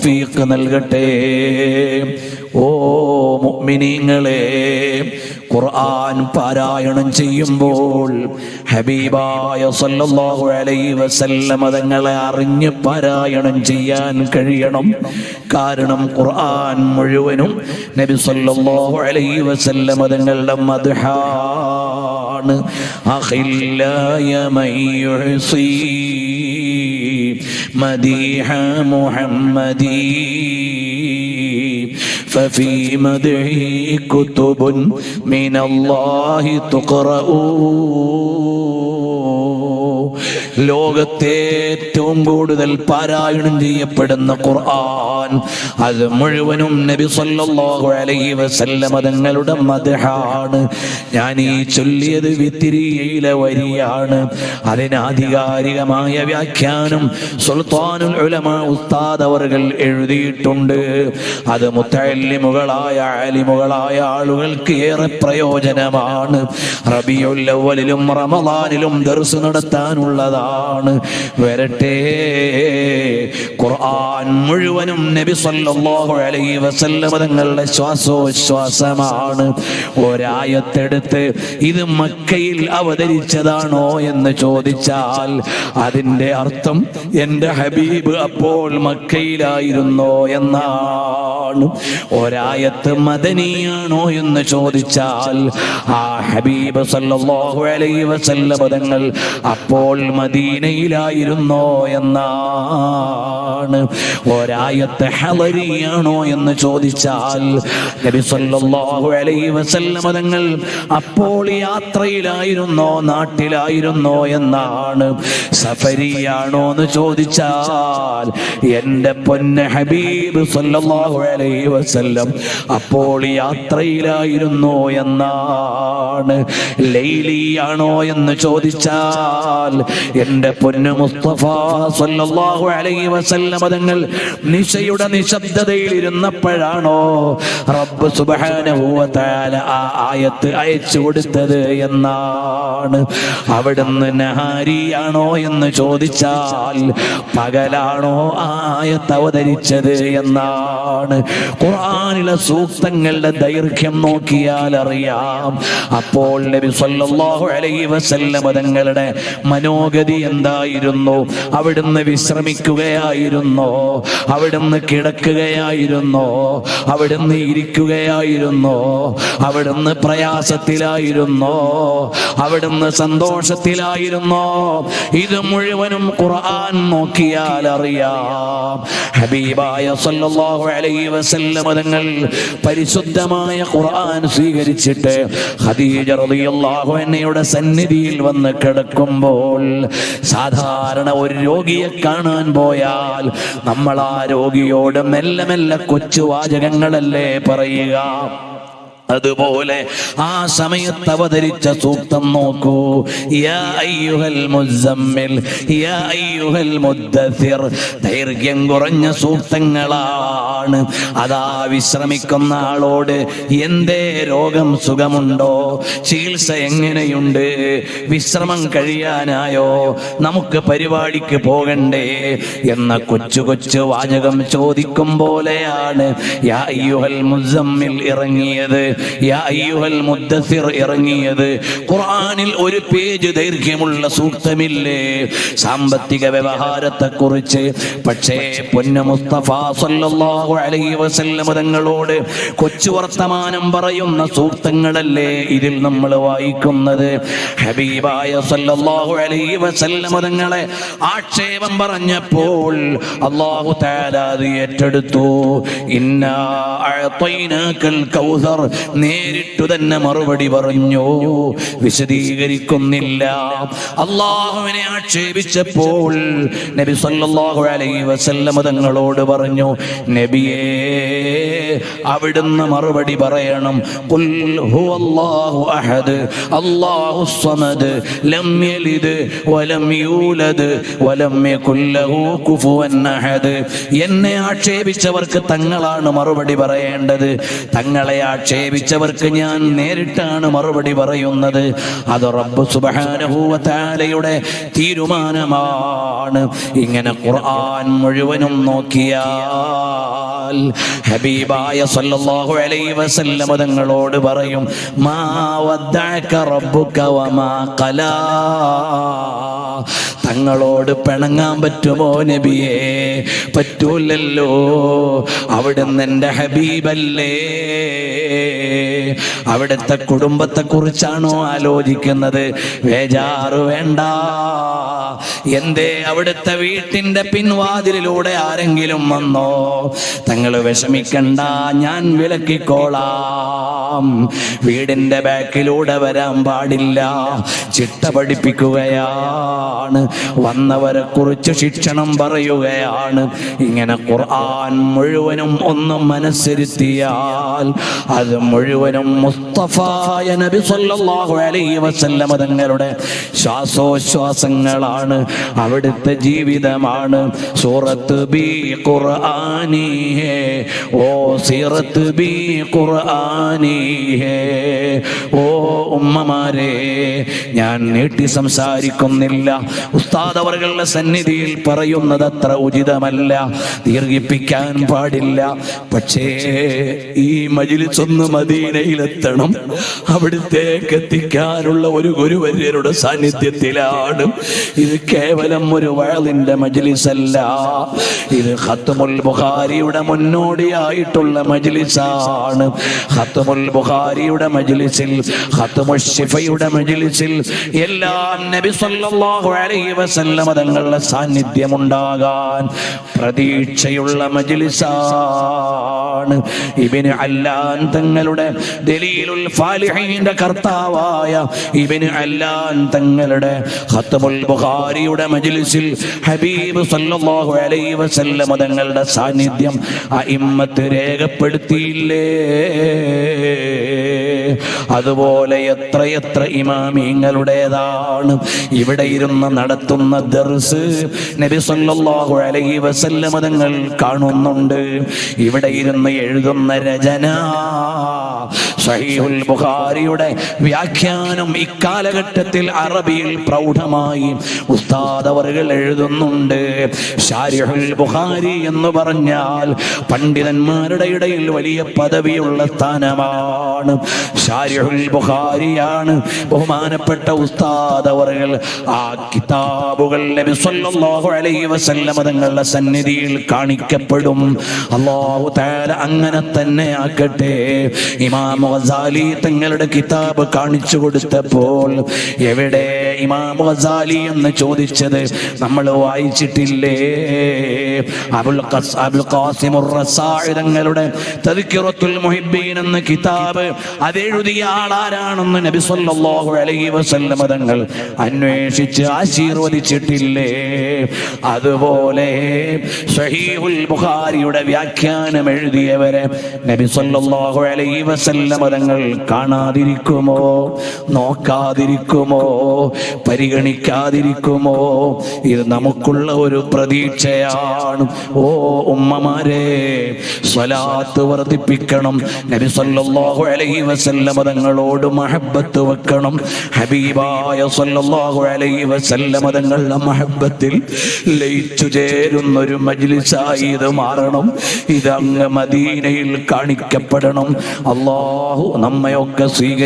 തൗഫീഖ് നൽകട്ടെ. ഓ മുഅ്മിനീങ്ങളെ, ഖുർആൻ പാരായണം ചെയ്യുമ്പോൾ ഹബീബായ സല്ലല്ലാഹു അലൈഹി വസല്ലം തങ്ങളെ അറിഞ്ഞ് പാരായണം ചെയ്യാൻ കഴിയണം. കാരണം ഖുർആൻ മുഴുവനും നബി സല്ലല്ലാഹു അലൈഹി വസല്ലം തങ്ങളുടെ മദ്ഹാണ്. അഖില്ലായ മയ്യുസി മദീഹ മുഹമ്മദി ففي مدحه كتب من الله تقرأ. ലോകത്തെ ഏറ്റവും കൂടുതൽ പാരായണം ചെയ്യപ്പെടുന്ന ഖുർആൻ അത് മുഴുവനും നബി സല്ലല്ലാഹു അലൈഹി വസല്ലം തങ്ങളുടെ മദ്ഹാണ്. ഞാൻ ഈ ചൊല്ലിയത് വിത്തിരിയയിലെ വരിയാണ്. അതിന് ആധികാരികമായ വ്യാഖ്യാനം സുൽത്താനുൽ ഉലമാ ഉസ്താദ് അവർകൾ എഴുതിയിട്ടുണ്ട്. അത് മുത്തഅല്ലിമുകളായ ആലിമുകളായ ആളുകൾക്ക് ഏറെ പ്രയോജനമാണ്. റബീഉൽ അവ്വലിലും റമളാനിലും ദർസ് നടത്താനുള്ളതാണ്. വരട്ടെ, ഖുർആൻ മുഴുവനും നബി സല്ലല്ലാഹു അലൈഹി വസല്ലം തങ്ങളുടെ ശ്വാസോച്ഛ്വാസമാണ്. ഒരായത്തെടുത്ത് ഇത് മക്കയിൽ അവതരിച്ചതാണോ എന്ന് ചോദിച്ചാൽ അതിൻ്റെ അർത്ഥം എൻ്റെ ഹബീബ് അപ്പോൾ മക്കയിലായിരുന്നോ എന്നാണ്. ഒരായത്ത് മദനിയാണോ എന്ന് ചോദിച്ചാൽ ആ ഹബീബ് സല്ലല്ലാഹു അലൈഹി വസല്ലം തങ്ങൾ അപ്പോൾ മദീനയിലായിരുന്നോ എന്നാണ്. ഒരായത്ത് ഹളരിയാണോ എന്ന് ചോദിച്ചാൽ നബി സല്ലല്ലാഹു അലൈഹി വസല്ലം തങ്ങൾ അപ്പോൾ യാത്രയിലായിരുന്നോ നാട്ടിലായിരുന്നോ എന്നാണ്. സഫരിയാണോ എന്ന് ചോദിച്ചാൽ എൻ്റെ പൊന്ന് ഹബീബ് സല്ലല്ലാഹു അലൈഹി വസല്ലം അപ്പോൾ യാത്രയിലായിരുന്നോ എന്നാണ്. ലൈലിയാണോ എന്ന് ചോദിച്ചാൽ എൻ്റെ പൊന്ന് മുസ്തഫ സല്ലല്ലാഹു അലൈഹി വസല്ലം തങ്ങൾ നിശയുടെ നിശബ്ദതയിൽ ഇരുന്നപ്പോഴാണോ റബ്ബ് സുബ്ഹാനഹു വ തആല ആ ആയത്ത് അയച്ചു കൊടുത്തത് എന്നാണ്. അവിടുന്ന് നഹാരിയാണോ എന്ന് ചോദിച്ചാൽ പകലാണോ ആ ആയത്ത് അവതരിച്ചത് എന്നാണ്. ഖുർആനിലെ സൂക്തങ്ങളുടെ ദൈർഘ്യം നോക്കിയാൽ അറിയാം. അപ്പോൾ നബി സല്ലല്ലാഹു അലൈഹി വസല്ലം തങ്ങളുടെ മനോഗതി എന്തായിരുന്നു? അവിടുന്ന് വിശ്രമിക്കുകയായിരുന്നോ? അവിടുന്ന് കിടക്കുകയായിരുന്നോ? അവിടുന്ന് ഇരിക്കുകയായിരുന്നോ? അവിടുന്ന് പ്രയാസത്തിലായിരുന്നോ? അവിടുന്ന് സന്തോഷത്തിലായിരുന്നോ? ഇത് മുഴുവനും ഖുർആൻ നോക്കിയാൽ അറിയാം. ഹബീബായ സല്ലല്ലാഹു അലൈഹി വസല്ലം തങ്ങൾ പരിശുദ്ധമായ ഖുർആൻ സ്വീകരിച്ചിട്ട് ഖദീജ റളിയല്ലാഹു അൻഹയുടെ സന്നിധിയിൽ വന്ന് കിടക്കുമ്പോൾ സാധാരണ ഒരു രോഗിയെ കാണാൻ പോയാൽ നമ്മൾ ആ രോഗിയോട് മെല്ലെ മെല്ലെ കൊച്ചു വാചകങ്ങളല്ലേ പറയുക. അതുപോലെ ആ സമയത്ത് അവതരിച്ച സൂക്തം നോക്കൂ. യാ അയ്യുഹൽ മുസമ്മിൽ യാ അയ്യുഹൽ മുദ്ദസിർ. ദൈർഘ്യം കുറഞ്ഞ സൂക്തങ്ങളാണ്. അതാ വിശ്രമിക്കുന്ന ആളോട് എന്തേ രോഗം സുഖമുണ്ടോ? ചികിത്സ എങ്ങനെയുണ്ട്? വിശ്രമം കഴിയാനായോ? നമുക്ക് പരിപാടിക്ക് പോകണ്ടേ എന്ന കൊച്ചു കൊച്ചു വാചകം ചോദിക്കും പോലെയാണ് യാ അയ്യുഹൽ മുസമ്മിൽ ഇറങ്ങിയത്, യാ അയ്യുഹൽ മുദ്ദസിർ ഇറങ്ങിയത്. ഖുർആനിൽ ഒരു പേജ് ദൈർഘ്യമുള്ള സൂക്തമില്ലേ സാമ്പത്തിക വ്യവഹാരത്തെക്കുറിച്ച്? പക്ഷേ പൊന്നു മുസ്തഫ സല്ലല്ലാഹു അലൈഹി വസല്ലം തങ്ങളോട് കൊച്ചു വർത്തമാനം പറയുന്ന സൂക്തങ്ങളല്ലേ ഇതിൽ നമ്മൾ വായിക്കുന്നത്. ഹബീബായ സല്ലല്ലാഹു അലൈഹി വസല്ലം തങ്ങളെ ആക്ഷേപം പറഞ്ഞപ്പോൾ അല്ലാഹു തആല അത് ഏറ്റെടുത്തു. ഇന്നാ അഅതൈനാകൽ കൗസർ. നേരിട്ടു തന്നെ മറുപടി പറഞ്ഞു, വിശദീകരിക്കുന്നില്ല. അള്ളാഹുവിനെ ആക്ഷേപിച്ചപ്പോൾ നബി സല്ലല്ലാഹു അലൈഹി വസല്ലം തങ്ങളോട് പറഞ്ഞു, നബിയേ അവിടുന്ന് മറുപടി പറയണം. ഖുൽ ഹുവല്ലാഹു അഹദ് അല്ലാഹുസ് സമദ് ലം യലിദ് വലം യൂലദ് വലം യകുൽ ലഹു കുഫുവൻ അഹദ്. എന്നെ ആക്ഷേപിച്ചവർക്ക് തങ്ങളാണ് മറുപടി പറയേണ്ടത്. തങ്ങളെ ആക്ഷേപിച്ച ആക്ഷേപിച്ചവർക്ക് ഞാൻ നേരിട്ടാണ് മറുപടി പറയുന്നത്. അത് റബ്ബ് സുബ്ഹാനഹു വ തആലയുടെ തീരുമാനമാണ്. ഇങ്ങനെ ഖുർആൻ മുഴുവനും നോക്കിയാൽ ഹബീബായ സല്ലല്ലാഹു അലൈഹി വസല്ലം തങ്ങളോട് പറയും, മാ വദ്ദഅക റബ്ബുക വമാ ഖലാ. തങ്ങളോട് പിണങ്ങാൻ പറ്റുമോ നബിയേ? പറ്റൂലല്ലോ. അവിടുന്ന് എൻ്റെ ഹബീബല്ലേ. അവിടുത്തെ കുടുംബത്തെ കുറിച്ചാണോ ആലോചിക്കുന്നത്? വേജാറ് വേണ്ട. എന്തേ അവിടുത്തെ വീട്ടിന്റെ പിൻവാതിലിലൂടെ ആരെങ്കിലും വന്നോ? തങ്ങൾ വിഷമിക്കണ്ട, ഞാൻ വിലക്കിക്കോളാം. വീടിന്റെ ബാക്കിലൂടെ വരാൻ പാടില്ല. ചിട്ട പഠിപ്പിക്കുകയാണ്. വന്നവരെ കുറിച്ച് ശിക്ഷണം പറയുകയാണ്. ഇങ്ങനെ ഖുർആൻ മുഴുവനും ഒന്നും മനസ്സിരുത്തിയാൽ അത് മുഴുവനും മുസ്തഫായ നബി സല്ലല്ലാഹു അലൈഹി വസല്ലം തങ്ങളുടെ ശ്വാസോച്ഛ്വാസങ്ങളാണ്, അവിടുത്തെ ജീവിതമാണ്. സൂറത്ത് ബി ഖുർആനി ഹേ, ഓ സീറത്ത് ബി ഖുർആനി ഹേ. ഓ ഉമ്മമാരെ, ഞാൻ നീട്ടി സംസാരിക്കുന്നില്ല. ഉസ്താദ് അവരുടെ സന്നിധിയിൽ പറയുന്നത് അത്ര ഉചിതമല്ല, ദീർഘിപ്പിക്കാൻ പാടില്ല. പക്ഷേ ഈ മജ്‌ലിസ് ഒന്ന് മദീനയിലെത്തണം. അവിടുത്തേക്ക് എത്തിക്കാനുള്ള ഒരു ഗുരുവര്യരുടെ സാന്നിധ്യത്തിലാണ്. ഇത് കേവലം ഒരു വഅളിന്റെ മജ്‌ലിസ് അല്ല. ഇത് ഖത്മുൽ ബുഖാരിയുടെ മുന്നോടിയായിട്ടുള്ള മജ്‌ലിസാണ്. ഖത്മുൽ ബുഖാരിയുടെ മജ്‌ലിസിൽ, ഖത്മുൽ ശിഫയുടെ മജ്‌ലിസിൽ എല്ലാം നബി സല്ലല്ലാഹു അലൈഹി വസല്ലം തങ്ങളുടെ സാന്നിധ്യം ഉണ്ടാകാൻ പ്രതീക്ഷയുള്ള മജ്‌ലിസാണ്. ഇബ്നു അല്ലാൻ തങ്ങളുടെ ദലീലുൽ ഫാലിഹീന്റെ കർത്താവായ ഇബ്നു അല്ലാൻ തങ്ങളുടെ ഖത്മുൽ ബുഖാരിയുടെ മജ്‌ലിസിൽ ഹബീബ് സല്ലല്ലാഹു അലൈഹി വസല്ലം തങ്ങളുടെ സാന്നിധ്യം അഇമ്മത്ത് രേഖപ്പെടുത്തിയില്ലേ? അതുപോലെ എത്രയെത്ര ഇമാമിങ്ങളുടേതാണ് ഇവിടെ ഇരുന്ന് നടത്തുന്ന ദർസ് നബി സല്ലല്ലാഹു അലൈഹി വസല്ലം തങ്ങൾ കാണുന്നുണ്ട്. ഇവിടെ ഇരുന്ന് എഴുതുന്ന രചന, സഹീഹുൽ ബുഖാരിയുടെ വ്യാഖ്യാനം ഇക്കാലഘട്ടത്തിൽ അറബിയിൽ പ്രൗഢമായി ഉസ്താദ് അവറുകൾ എഴുതുന്നുണ്ട്. ശാരിഹുൽ ബുഖാരി എന്ന് പറഞ്ഞാൽ പണ്ഡിതന്മാരുടെ ഇടയിൽ വലിയ പദവിയുള്ള സ്ഥാനമാണ്. ശാരിഹുൽ ബുഖാരിയാണ് ബഹുമാനപ്പെട്ട ഉസ്താദ് അവറുകൾ ആ കിതാബുകൾ നബി സല്ലല്ലാഹു അലൈഹി വസല്ലം തങ്ങളുടെ സന്നിധിയിൽ കാണിക്കപ്പെടും. അല്ലാഹു തആല അങ്ങനെ തന്നെ ആക്കട്ടെ. ഇമാം ഗസാലി തങ്ങളുടെ കിതാബ് കാണിച്ചു കൊടുത്തപ്പോൾ എവിടെ ഇമാം ഗസാലി എന്ന് ചോദിച്ചത് നമ്മൾ വായിച്ചിട്ടില്ലേ? അബുൽ ഖാസിം അർ-റസാഇ തങ്ങളുടെ തദ്കിറത്തുൽ മുഹിബ്ബീൻ എന്ന കിതാബ് അതെഴുതിയ ആളാരാണെന്ന് നബി സല്ലല്ലാഹു അലൈഹി വസല്ലം തങ്ങൾ അന്വേഷിച്ച് ആശീർവദിച്ചിട്ടില്ലേ? അതുപോലെ സഹീഹുൽ ബുഖാരിയുടെ വ്യാഖ്യാനം എഴുതിയവരെ നബി സല്ലല്ലാഹു അലൈഹി വസല്ലം തങ്ങൾ കാണാതിരിക്കുമോ? നോക്കാതിരിക്കുമോ? പരിഗണിക്കാതിരിക്കുമോ? ഇത് നമുക്കുള്ള ഒരു പ്രതീക്ഷയാണ്. ഓ ഉമ്മമാരെ, സ്വലാത്ത് വർദ്ധിപ്പിക്കണം. നബി സല്ലല്ലാഹു അലൈഹി വസല്ലം തങ്ങളോട് മഹബ്ബത്ത് വെക്കണം. ഹബീബായ സല്ലല്ലാഹു അലൈഹി വസല്ലം തങ്ങളുടെ മഹബ്ബത്തിൽ ലയിച്ചു ചേരുന്ന ഒരു മജ്‌ലിസായി ഇത് മാറണം. ഇത് അങ്ങ് മദീനയിൽ കാണിക്കപ്പെടണം. അല്ലാഹു നമ്മയൊക്കെ സ്വീകരിക്കും.